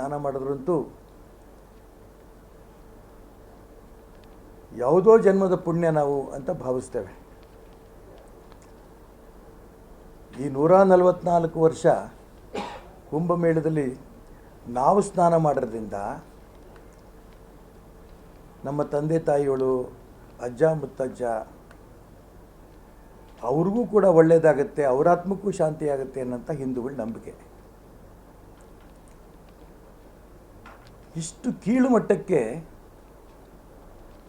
ಸ್ನಾನ ಮಾಡಿದ್ರಂತೂ ಯಾವುದೋ ಜನ್ಮದ ಪುಣ್ಯ ನಾವು ಅಂತ ಭಾವಿಸ್ತೇವೆ. ಈ 144 ವರ್ಷ ಕುಂಭಮೇಳದಲ್ಲಿ ನಾವು ಸ್ನಾನ ಮಾಡೋದ್ರಿಂದ ನಮ್ಮ ತಂದೆ ತಾಯಿಗಳು, ಅಜ್ಜ ಮುತ್ತಜ್ಜ ಅವ್ರಿಗೂ ಕೂಡ ಒಳ್ಳೆಯದಾಗತ್ತೆ, ಅವರ ಆತ್ಮಕ್ಕೂ ಶಾಂತಿ ಆಗುತ್ತೆ ಅನ್ನೋಂಥ ಹಿಂದೂಗಳ ನಂಬಿಕೆ. ಇಷ್ಟು ಕೀಳು ಮಟ್ಟಕ್ಕೆ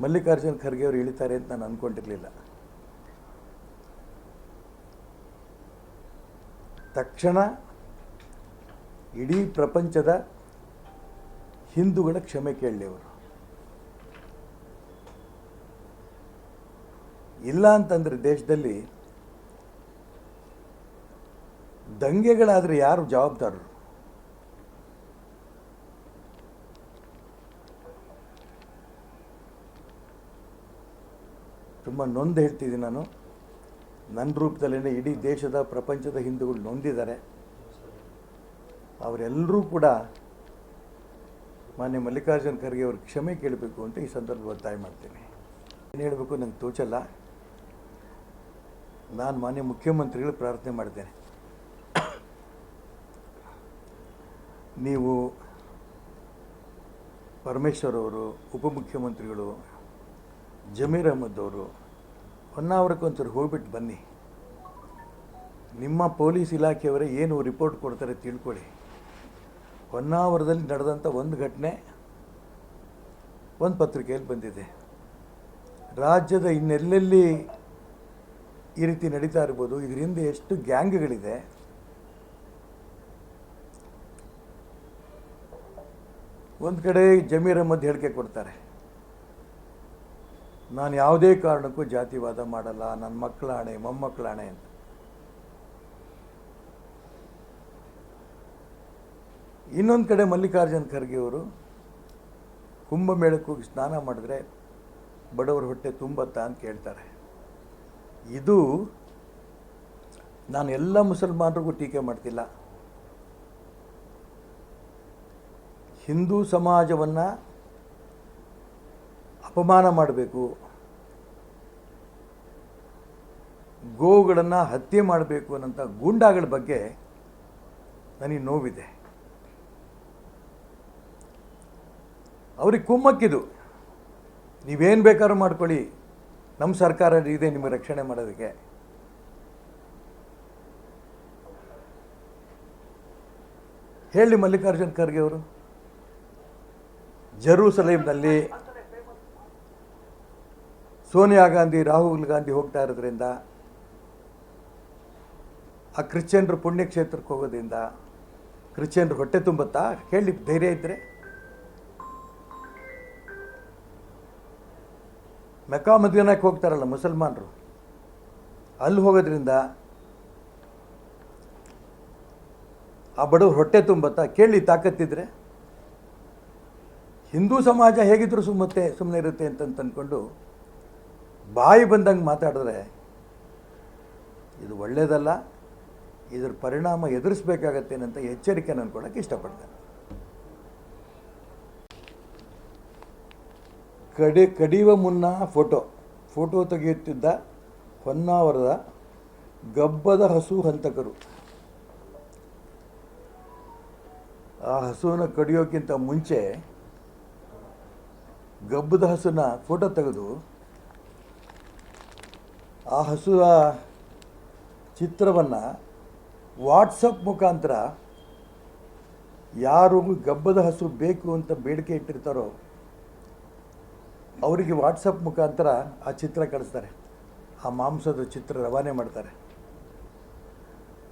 ಮಲ್ಲಿಕಾರ್ಜುನ ಖರ್ಗೆ ಅವರು ಇಳಿತಾರೆ ಅಂತ ನಾನು ಅಂದ್ಕೊಂಡಿರಲಿಲ್ಲ. ತಕ್ಷಣ ಇಡೀ ಪ್ರಪಂಚದ ಹಿಂದೂಗಳ ಕ್ಷಮೆ ಕೇಳಲಿ ಅವರು. ಇಲ್ಲ ಅಂತಂದರೆ ದೇಶದಲ್ಲಿ ದಂಗೆಗಳಾದರೆ ಯಾರು ಜವಾಬ್ದಾರರು? ತುಂಬ ನೊಂದು ಹೇಳ್ತಿದ್ದೀನಿ ನಾನು. ನನ್ನ ರೂಪದಲ್ಲೇ ಇಡೀ ದೇಶದ ಪ್ರಪಂಚದ ಹಿಂದೂಗಳು ನೊಂದಿದ್ದಾರೆ. ಅವರೆಲ್ಲರೂ ಕೂಡ ಮಾನ್ಯ ಮಲ್ಲಿಕಾರ್ಜುನ ಖರ್ಗೆ ಅವ್ರಿಗೆ ಕ್ಷಮೆ ಕೇಳಬೇಕು ಅಂತ ಈ ಸಂದರ್ಭದಲ್ಲಿ ಒತ್ತಾಯ ಮಾಡ್ತೀನಿ. ಏನು ಹೇಳಬೇಕು ನಂಗೆ ತೋಚಲ್ಲ. ನಾನು ಮಾನ್ಯ ಮುಖ್ಯಮಂತ್ರಿಗಳು ಪ್ರಾರ್ಥನೆ ಮಾಡ್ತೇನೆ, ನೀವು ಪರಮೇಶ್ವರ್ ಅವರು, ಉಪಮುಖ್ಯಮಂತ್ರಿಗಳು, ಜಮೀರ್ ಅಹಮದ್ ಅವರು ಹೊನ್ನಾವರಕ್ಕೆ ಒಂದ್ಸರಿ ಹೋಗ್ಬಿಟ್ಟು ಬನ್ನಿ. ನಿಮ್ಮ ಪೊಲೀಸ್ ಇಲಾಖೆಯವರೇ ಏನು ರಿಪೋರ್ಟ್ ಕೊಡ್ತಾರೆ ತಿಳ್ಕೊಳ್ಳಿ. ಹೊನ್ನಾವರದಲ್ಲಿ ನಡೆದಂಥ ಒಂದು ಘಟನೆ ಒಂದು ಪತ್ರಿಕೆಯಲ್ಲಿ ಬಂದಿದೆ. ರಾಜ್ಯದ ಇನ್ನೆಲ್ಲೆಲ್ಲಿ ಈ ರೀತಿ ನಡೀತಾ ಇರ್ಬೋದು. ಇದರಿಂದ ಎಷ್ಟು ಗ್ಯಾಂಗ್ಗಳಿದೆ. ಒಂದು ಕಡೆ ಜಮೀರ್ ಅಹಮದ್ ಹೇಳಿಕೆ ಕೊಡ್ತಾರೆ, ನಾನು ಯಾವುದೇ ಕಾರಣಕ್ಕೂ ಜಾತಿವಾದ ಮಾಡಲ್ಲ, ನನ್ನ ಮಕ್ಕಳ ಆಣೆ ಮೊಮ್ಮಕ್ಕಳ ಆಣೆ ಅಂತ. ಇನ್ನೊಂದು ಕಡೆ ಮಲ್ಲಿಕಾರ್ಜುನ ಖರ್ಗೆ ಅವರು ಕುಂಭಮೇಳಕ್ಕೆ ಹೋಗಿ ಸ್ನಾನ ಮಾಡಿದ್ರೆ ಬಡವರ ಹೊಟ್ಟೆ ತುಂಬತ್ತಾ ಅಂತ ಕೇಳ್ತಾರೆ. ಇದು ನಾನು ಎಲ್ಲ ಮುಸಲ್ಮಾನರಿಗೂ ಟೀಕೆ ಮಾಡ್ತಿಲ್ಲ. ಹಿಂದೂ ಸಮಾಜವನ್ನು ಅಪಮಾನ ಮಾಡಬೇಕು, ಗೋವುಗಳನ್ನು ಹತ್ಯೆ ಮಾಡಬೇಕು ಅನ್ನೋಂಥ ಗೂಂಡಾಗಳ ಬಗ್ಗೆ ನನಗೆ ನೋವಿದೆ. ಅವ್ರಿಗೆ ಕುಮ್ಮಕ್ಕಿದು, ನೀವೇನು ಬೇಕಾದ್ರೂ ಮಾಡ್ಕೊಳ್ಳಿ, ನಮ್ಮ ಸರ್ಕಾರ ಇದೆ ನಿಮಗೆ ರಕ್ಷಣೆ ಮಾಡೋದಕ್ಕೆ. ಹೇಳಿ ಮಲ್ಲಿಕಾರ್ಜುನ ಖರ್ಗೆ ಅವರು, ಜೆರೂಸಲೇಮ್ನಲ್ಲಿ ಸೋನಿಯಾ ಗಾಂಧಿ, ರಾಹುಲ್ ಗಾಂಧಿ ಹೋಗ್ತಾ ಇರೋದ್ರಿಂದ, ಆ ಕ್ರಿಶ್ಚಿಯನ್ರು ಪುಣ್ಯಕ್ಷೇತ್ರಕ್ಕೆ ಹೋಗೋದ್ರಿಂದ ಕ್ರಿಶ್ಚಿಯನ್ರು ಹೊಟ್ಟೆ ತುಂಬುತ್ತಾ? ಹೇಳಿ ಧೈರ್ಯ ಇದ್ದರೆ. ಮೆಕ್ಕಾ ಮದೀನಾಕ್ಕೆ ಹೋಗ್ತಾರಲ್ಲ ಮುಸಲ್ಮಾನರು, ಅಲ್ಲಿ ಹೋಗೋದ್ರಿಂದ ಆ ಬಡವ್ರ ಹೊಟ್ಟೆ ತುಂಬುತ್ತಾ? ಕೇಳಿ ತಾಕತ್ತಿದ್ರೆ. ಹಿಂದೂ ಸಮಾಜ ಹೇಗಿದ್ದರೂ ಸುಮ್ಮನೆ ಇರುತ್ತೆ ಅಂತ ಅಂದ್ಕೊಂಡು ಬಾಯಿ ಬಂದಂಗೆ ಮಾತಾಡಿದ್ರೆ ಇದು ಒಳ್ಳೆಯದಲ್ಲ. ಇದರ ಪರಿಣಾಮ ಎದುರಿಸಬೇಕಾಗತ್ತೆ ಅಂತ ಎಚ್ಚರಿಕೆ ನಾನು ಕೊಡೋಕ್ಕೆ ಇಷ್ಟಪಡ್ತೇನೆ. ಕಡಿಯುವ ಮುನ್ನ ಫೋಟೋ ತೆಗೆಯುತ್ತಿದ್ದ ಹೊನ್ನಾವರದ ಗಬ್ಬದ ಹಸು ಹಂತಕರು ಆ ಹಸುವನ್ನು ಕಡಿಯೋಕ್ಕಿಂತ ಮುಂಚೆ ಗಬ್ಬದ ಹಸುನ ಫೋಟೋ ತೆಗೆದು ಆ ಹಸುವ ಚಿತ್ರವನ್ನು ವಾಟ್ಸಪ್ ಮುಖಾಂತರ ಯಾರು ಗಬ್ಬದ ಹಸು ಬೇಕು ಅಂತ ಬೇಡಿಕೆ ಇಟ್ಟಿರ್ತಾರೋ ಅವರಿಗೆ ವಾಟ್ಸಪ್ ಮುಖಾಂತರ ಆ ಚಿತ್ರ ಕಳಿಸ್ತಾರೆ. ಆ ಮಾಂಸದ ಚಿತ್ರ ರವಾನೆ ಮಾಡ್ತಾರೆ.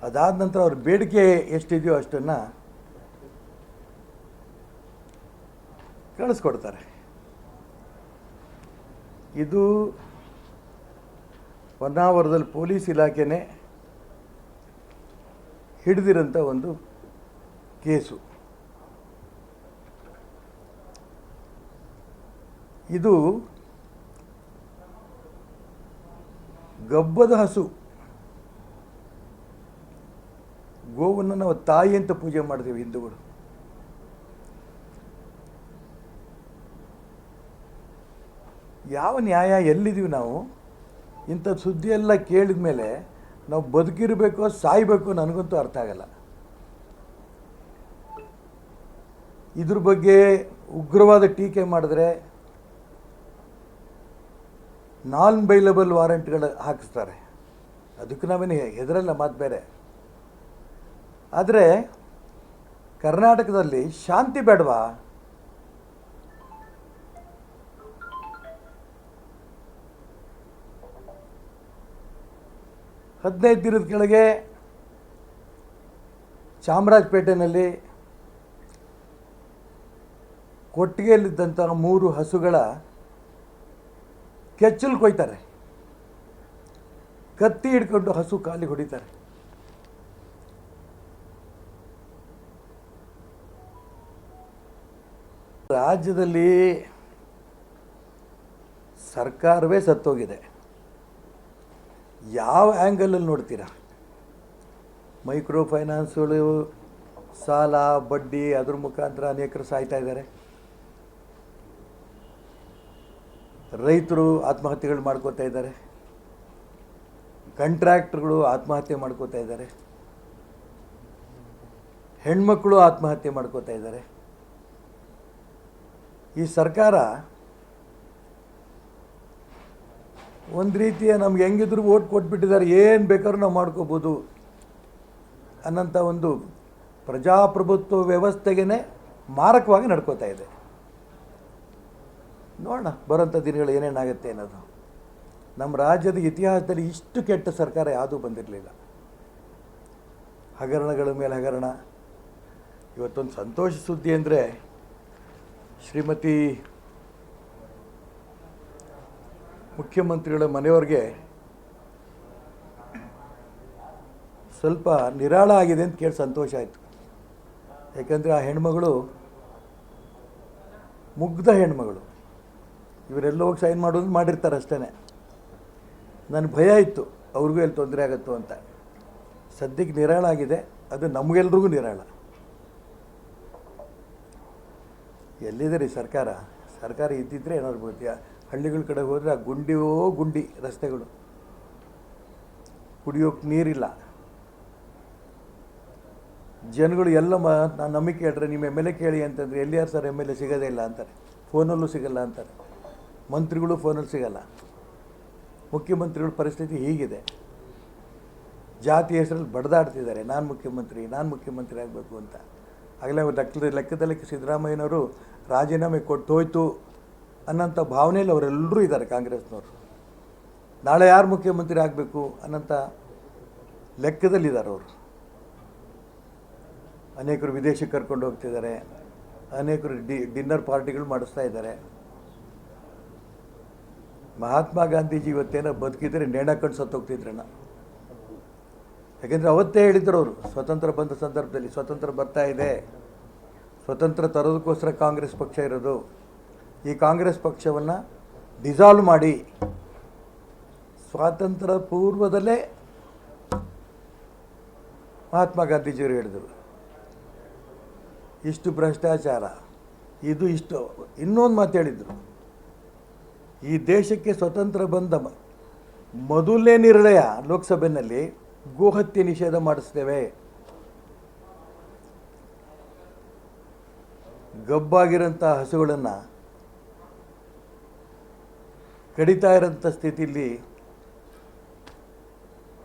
ಅದಾದ ನಂತರ ಅವ್ರ ಬೇಡಿಕೆ ಎಷ್ಟಿದೆಯೋ ಅಷ್ಟನ್ನು ಕಳಿಸ್ಕೊಡ್ತಾರೆ. ಇದು ಹೊನ್ನಾವರದಲ್ಲಿ ಪೊಲೀಸ್ ಇಲಾಖೆನೇ ಹಿಡಿದಿರೋಂಥ ಒಂದು ಕೇಸು. ಇದು ಗಬ್ಬದ ಹಸು, ಗೋವನ್ನು ನಾವು ತಾಯಿ ಅಂತ ಪೂಜೆ ಮಾಡ್ತೀವಿ ಹಿಂದೂಗಳು. ಯಾವ ನ್ಯಾಯ, ಎಲ್ಲಿದ್ದೀವಿ ನಾವು? ಇಂಥ ಸುದ್ದಿಯೆಲ್ಲ ಕೇಳಿದ ಮೇಲೆ ನಾವು ಬದುಕಿರಬೇಕೋ ಸಾಯಬೇಕು ನನಗಂತೂ ಅರ್ಥ ಆಗಲ್ಲ. ಇದ್ರ ಬಗ್ಗೆ ಉಗ್ರವಾದ ಟೀಕೆ ಮಾಡಿದ್ರೆ ನಾನ್ ಬೈಲಬಲ್ ವಾರೆಂಟ್ಗಳು ಹಾಕಿಸ್ತಾರೆ. ಅದಕ್ಕೆ ನಾವೇನು ಹೆದರಲ್ಲ, ಮಾತು ಬೇರೆ. ಆದರೆ ಕರ್ನಾಟಕದಲ್ಲಿ ಶಾಂತಿ ಬೇಡವಾ? ಹದಿನೈದು ದಿನದ ಕೆಳಗೆ ಚಾಮರಾಜಪೇಟೆಯಲ್ಲಿ ಕೊಟ್ಟಿಗೆಯಲ್ಲಿದ್ದಂಥ 3 ಹಸುಗಳ ಕೆಚ್ಚಲು ಕೊಯ್ತಾರೆ, ಕತ್ತಿ ಹಿಡ್ಕೊಂಡು ಹಸು ಕಾಲಿಗೆ ಹೊಡಿತಾರೆ. ರಾಜ್ಯದಲ್ಲಿ ಸರ್ಕಾರವೇ ಸತ್ತೋಗಿದೆ. ಯಾವ ಆ್ಯಂಗಲಲ್ಲಿ ನೋಡ್ತೀರಾ? ಮೈಕ್ರೋ ಫೈನಾನ್ಸ್ಗಳು, ಸಾಲ, ಬಡ್ಡಿ, ಅದ್ರ ಮುಖಾಂತರ ಅನೇಕರು ಸಾಯ್ತಾ ಇದ್ದಾರೆ. ರೈತರು ಆತ್ಮಹತ್ಯೆಗಳು ಮಾಡ್ಕೋತಾ ಇದ್ದಾರೆ, ಕಾಂಟ್ರಾಕ್ಟರ್ಗಳು ಆತ್ಮಹತ್ಯೆ ಮಾಡ್ಕೋತಾ ಇದ್ದಾರೆ, ಹೆಣ್ಮಕ್ಳು ಆತ್ಮಹತ್ಯೆ ಮಾಡ್ಕೋತಾ ಇದ್ದಾರೆ. ಈ ಸರ್ಕಾರ ಒಂದು ರೀತಿಯ ನಮ್ಗೆ ಹೆಂಗಿದ್ರು ಓಟ್ ಕೊಟ್ಬಿಟ್ಟಿದ್ದಾರೆ, ಏನು ಬೇಕಾದ್ರೂ ನಾವು ಮಾಡ್ಕೋಬೋದು ಅನ್ನೋಂಥ ಒಂದು ಪ್ರಜಾಪ್ರಭುತ್ವ ವ್ಯವಸ್ಥೆಗೇ ಮಾರಕವಾಗಿ ನಡ್ಕೋತಾ ಇದೆ. ನೋಡೋಣ ಬರೋಂಥ ದಿನಗಳು ಏನೇನಾಗುತ್ತೆ ಅನ್ನೋದು. ನಮ್ಮ ರಾಜ್ಯದ ಇತಿಹಾಸದಲ್ಲಿ ಇಷ್ಟು ಕೆಟ್ಟ ಸರ್ಕಾರ ಯಾವುದೂ ಬಂದಿರಲಿಲ್ಲ. ಹಗರಣಗಳ ಮೇಲೆ ಹಗರಣ. ಇವತ್ತೊಂದು ಸಂತೋಷ ಸುದ್ದಿ ಅಂದರೆ ಶ್ರೀಮತಿ ಮುಖ್ಯಮಂತ್ರಿಗಳ ಮನೆಯವ್ರಿಗೆ ಸ್ವಲ್ಪ ನಿರಾಳ ಆಗಿದೆ ಅಂತ ಕೇಳಿ ಸಂತೋಷ ಆಯಿತು. ಯಾಕಂದರೆ ಆ ಹೆಣ್ಮಗಳು ಮುಗ್ಧ ಹೆಣ್ಮಗಳು. ಇವರೆಲ್ಲ ಹೋಗಿ ಸೈನ್ ಮಾಡೋದು ಮಾಡಿರ್ತಾರೆ ಅಷ್ಟೇ. ನನಗೆ ಭಯ ಇತ್ತು ಅವ್ರಿಗೂ ಎಲ್ಲಿ ತೊಂದರೆ ಆಗುತ್ತೋ ಅಂತ. ಸದ್ಯಕ್ಕೆ ನಿರಾಳ ಆಗಿದೆ, ಅದು ನಮಗೆಲ್ರಿಗೂ ನಿರಾಳ. ಎಲ್ಲಿದೆ ರೀ ಸರ್ಕಾರ? ಸರ್ಕಾರ ಇದ್ದಿದ್ದರೆ ಏನಾದ್ರು ಬೋದ್ಯಾ? ಹಳ್ಳಿಗಳ ಕಡೆ ಹೋದರೆ ಆ ಗುಂಡಿ ರಸ್ತೆಗಳು, ಕುಡಿಯೋಕ್ಕೆ ನೀರಿಲ್ಲ. ಜನಗಳು ಎಲ್ಲ ನಂಬಿಕೆ ಹೇಳ್ರೆ ನಿಮ್ಮ MLA ಕೇಳಿ ಅಂತಂದರೆ ಎಲ್ಲಿ ಯಾರು ಸರ್ MLA ಸಿಗೋದೇ ಇಲ್ಲ ಅಂತಾರೆ, ಫೋನಲ್ಲೂ ಸಿಗಲ್ಲ ಅಂತಾರೆ. ಮಂತ್ರಿಗಳು ಫೋನಲ್ಲಿ ಸಿಗಲ್ಲ. ಮುಖ್ಯಮಂತ್ರಿಗಳ ಪರಿಸ್ಥಿತಿ ಹೀಗಿದೆ. ಜಾತಿ ಹೆಸರಲ್ಲಿ ಬಡ್ದಾಡ್ತಿದ್ದಾರೆ, ನಾನು ಮುಖ್ಯಮಂತ್ರಿ ಆಗಬೇಕು ಅಂತ. ಆಗಲೇ ಲೆಕ್ಕದಲ್ಲಿ ಸಿದ್ದರಾಮಯ್ಯನವರು ರಾಜೀನಾಮೆ ಕೊಟ್ಟು ಹೋಯ್ತು ಅನ್ನೋಂಥ ಭಾವನೆಯಲ್ಲಿ ಅವರೆಲ್ಲರೂ ಇದ್ದಾರೆ ಕಾಂಗ್ರೆಸ್ನವರು. ನಾಳೆ ಯಾರು ಮುಖ್ಯಮಂತ್ರಿ ಆಗಬೇಕು ಅನ್ನೋಂಥ ಲೆಕ್ಕದಲ್ಲಿದ್ದಾರೆ ಅವರು. ಅನೇಕರು ವಿದೇಶಕ್ಕೆ ಕರ್ಕೊಂಡು ಹೋಗ್ತಿದ್ದಾರೆ, ಅನೇಕರು ಡಿನ್ನರ್ ಪಾರ್ಟಿಗಳು ಮಾಡಿಸ್ತಾ ಇದ್ದಾರೆ. ಮಹಾತ್ಮ ಗಾಂಧೀಜಿ ಇವತ್ತೇನೋ ಬದುಕಿದ್ರೆ ನೇಣಾಕೊಂಡು ಸತ್ತೋಗ್ತಿದ್ರಣ್ಣ. ಯಾಕೆಂದರೆ ಅವತ್ತೇ ಹೇಳಿದ್ರು ಅವರು, ಸ್ವತಂತ್ರ ಬಂದ ಸಂದರ್ಭದಲ್ಲಿ ಸ್ವತಂತ್ರ ಬರ್ತಾ ಇದೆ, ಸ್ವತಂತ್ರ ತರೋದಕ್ಕೋಸ್ಕರ ಕಾಂಗ್ರೆಸ್ ಪಕ್ಷ ಇರೋದು, ಈ ಕಾಂಗ್ರೆಸ್ ಪಕ್ಷವನ್ನು ಡಿಸಾಲ್ವ್ ಮಾಡಿ. ಸ್ವಾತಂತ್ರ್ಯ ಪೂರ್ವದಲ್ಲೇ ಮಹಾತ್ಮ ಗಾಂಧೀಜಿಯವರು ಹೇಳಿದರು, ಇಷ್ಟು ಭ್ರಷ್ಟಾಚಾರ, ಇಷ್ಟು. ಇನ್ನೊಂದು ಮಾತು ಹೇಳಿದರು, ಈ ದೇಶಕ್ಕೆ ಸ್ವತಂತ್ರ ಬಂದ ಮೊದಲನೇ ನಿರ್ಣಯ ಲೋಕಸಭೆಯಲ್ಲಿ ಗೋಹತ್ಯೆ ನಿಷೇಧ ಮಾಡಿಸ್ತೇವೆ. ಗಬ್ಬಾಗಿರೋಂಥ ಹಸುಗಳನ್ನು ಕಡಿತಾ ಇರೋಂಥ ಸ್ಥಿತಿಯಲ್ಲಿ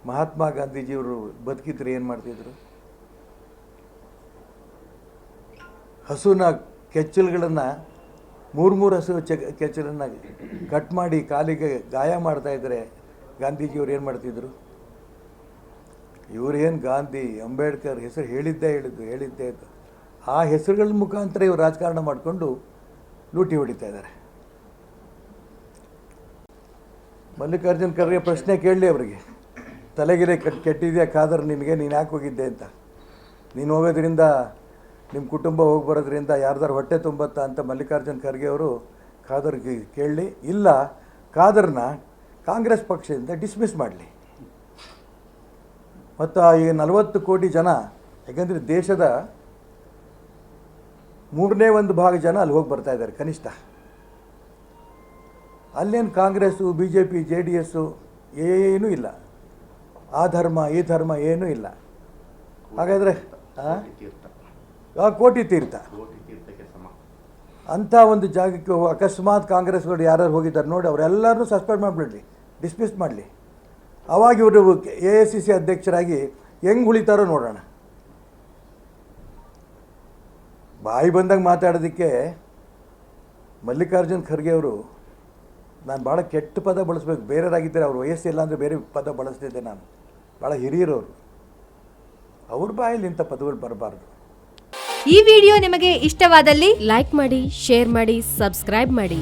ಮಹಾತ್ಮ ಗಾಂಧೀಜಿಯವರು ಬದುಕಿದ್ರೆ ಏನು ಮಾಡ್ತಿದ್ರು? ಹಸುನ ಕೆಚ್ಚಲುಗಳನ್ನು 3 ಹಸು ಕೆಚ್ಚಲನ್ನು ಕಟ್ ಮಾಡಿ ಕಾಲಿಗೆ ಗಾಯ ಮಾಡ್ತಾಯಿದ್ರೆ ಗಾಂಧೀಜಿಯವರು ಏನು ಮಾಡ್ತಿದ್ರು? ಇವರೇನು ಗಾಂಧಿ, ಅಂಬೇಡ್ಕರ್ ಹೆಸರು ಹೇಳಿದ್ದೇ ಇದ್ದು ಆ ಹೆಸರುಗಳ ಮುಖಾಂತರ ಇವರು ರಾಜಕಾರಣ ಮಾಡಿಕೊಂಡು ಲೂಟಿ ಹೊಡಿತಾ ಇದ್ದಾರೆ. ಮಲ್ಲಿಕಾರ್ಜುನ್ ಖರ್ಗೆ ಪ್ರಶ್ನೆ ಕೇಳಲಿ ಅವರಿಗೆ, ತಲೆಗಿಲೆ ಕೆಟ್ಟಿದೆಯಾ ಖಾದರ್ ನಿನಗೆ, ನೀನು ಯಾಕೆ ಹೋಗಿದ್ದೆ ಅಂತ? ನೀನು ಹೋಗೋದ್ರಿಂದ ನಿಮ್ಮ ಕುಟುಂಬ ಹೋಗಿ ಬರೋದ್ರಿಂದ ಯಾರ್ದಾರು ಹೊಟ್ಟೆ ತುಂಬತ್ತಾ ಅಂತ ಮಲ್ಲಿಕಾರ್ಜುನ್ ಖರ್ಗೆ ಅವರು ಖಾದರ್ಗೆ ಕೇಳಲಿ. ಇಲ್ಲ, ಖಾದರ್ನ ಕಾಂಗ್ರೆಸ್ ಪಕ್ಷದಿಂದ ಡಿಸ್ಮಿಸ್ ಮಾಡಲಿ. ಮತ್ತು ಈ 40 ಕೋಟಿ ಜನ, ಯಾಕಂದರೆ ದೇಶದ 1/3 ಭಾಗ ಜನ ಅಲ್ಲಿ ಹೋಗಿ ಬರ್ತಾ ಇದ್ದಾರೆ ಕನಿಷ್ಠ. ಅಲ್ಲೇನು Congress B J P J D S ಏನೂ ಇಲ್ಲ, ಆ ಧರ್ಮ ಈ ಧರ್ಮ ಏನೂ ಇಲ್ಲ. ಹಾಗಾದರೆ ಕೋಟಿ ತೀರ್ಥ ಅಂಥ ಒಂದು ಜಾಗಕ್ಕೆ ಅಕಸ್ಮಾತ್ ಕಾಂಗ್ರೆಸ್ಗಳು ಯಾರು ಹೋಗಿದ್ದಾರೆ ನೋಡಿ, ಅವರೆಲ್ಲರನ್ನೂ ಸಸ್ಪೆಂಡ್ ಮಾಡಿಬಿಡ್ಲಿ, ಡಿಸ್ಮಿಸ್ ಮಾಡಲಿ. ಅವಾಗ ಇವರು AICC ಅಧ್ಯಕ್ಷರಾಗಿ ಹೆಂಗೆ ಉಳಿತಾರೋ ನೋಡೋಣ. ಬಾಯಿ ಬಂದಂಗೆ ಮಾತಾಡೋದಕ್ಕೆ ಮಲ್ಲಿಕಾರ್ಜುನ್ ಖರ್ಗೆ ಅವರು, ನಾನು ಭಾಳ ಕೆಟ್ಟ ಪದ ಬಳಸ್ಬೇಕು, ಬೇರೆಯವರಾಗಿದ್ದರೆ ಅವ್ರ ವಯಸ್ಸಿಲ್ಲ ಅಂದರೆ ಬೇರೆ ಪದ ಬಳಸ್ತಿದ್ದೆ ನಾನು, ಭಾಳ ಹಿರಿಯರವರು, ಅವ್ರ ಬಾಯಲ್ಲಿ ಇಂಥ ಪದಗಳು ಬರಬಾರ್ದು. ಈ ವಿಡಿಯೋ ನಿಮಗೆ ಇಷ್ಟವಾದಲ್ಲಿ ಲೈಕ್ ಮಾಡಿ, ಶೇರ್ ಮಾಡಿ, ಸಬ್ಸ್ಕ್ರೈಬ್ ಮಾಡಿ.